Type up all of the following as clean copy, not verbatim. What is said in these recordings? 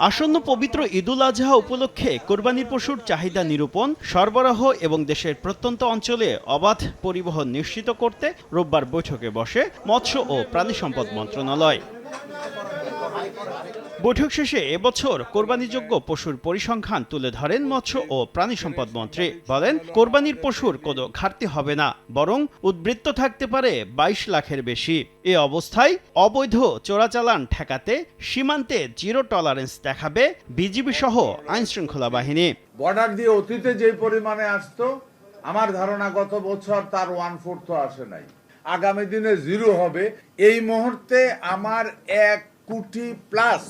আসন্ন পবিত্র ঈদুল আজহা উপলক্ষে কোরবানির পশুর চাহিদা নিরূপণ, সরবরাহ এবং দেশের প্রত্যন্ত অঞ্চলে অবাধ পরিবহন নিশ্চিত করতে রোববার বৈঠকে বসে মৎস্য ও প্রাণী সম্পদ মন্ত্রণালয়। বৈঠক শেষে এবছর কোরবানিযোগ্য পশুর পরিসংখ্যান তুলে ধরেন মৎস্য ও প্রাণী সম্পদ মন্ত্রী। বলেন, কোরবানির পশুর কোনো ঘাটতি হবে না, বরং উদ্বৃত্ত থাকতে পারে ২২ লাখের বেশি। এ অবস্থায় অবৈধ চোরাচালান ঠেকাতে সীমান্তে জিরো টলারেন্স দেখাবে বিজিবি সহ আইনশৃঙ্খলা বাহিনী। বর্ডার দিয়ে অতীতে যে পরিমাণে আসতো, আমার ধারণা গত বছর তার 1/4 আসে নাই। আগামী দিনে জিরো হবে। এই মুহূর্তে আমার 1 কোটি প্লাস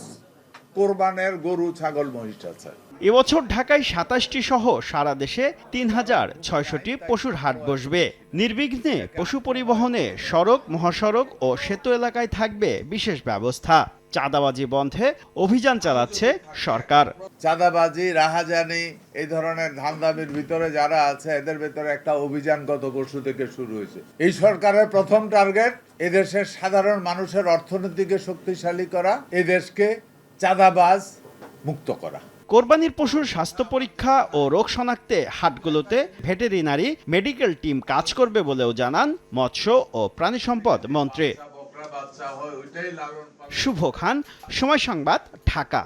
কোরবানের গরু ছাগল মহিষ আছে। এবছর ঢাকায় ২৭টি সহ সারা দেশে ৩,৬০০টি পশুর হাট বসবে। নির্বিঘ্নে পশু পরিবহনে সড়ক, মহাসড়ক ও সেতু এলাকায় থাকবে বিশেষ ব্যবস্থা। চাঁদাবাজি বন্ধে অভিযান চালাচ্ছে সরকার। চাঁদাবাজি, রাহাজানি, এই ধরনের ধান্দামির ভিতরে যারা আছে এদের ভিতরে একটা অভিযান গত পরশু থেকে শুরু হয়েছে। এই সরকারের প্রথম টার্গেট এদেশের সাধারণ মানুষের অর্থনীতিকে শক্তিশালী করা, এদেশকে চাঁদাবাজ মুক্ত করা। কোরবানির পশুর স্বাস্থ্য পরীক্ষা ও রোগ শনাক্তে হাটগুলোতে ভেটেরিনারি মেডিকেল টিম কাজ করবে বলেও জানান মৎস্য ও প্রাণী সম্পদ মন্ত্রী। শুভ খান, সময় সংবাদ, ঢাকা।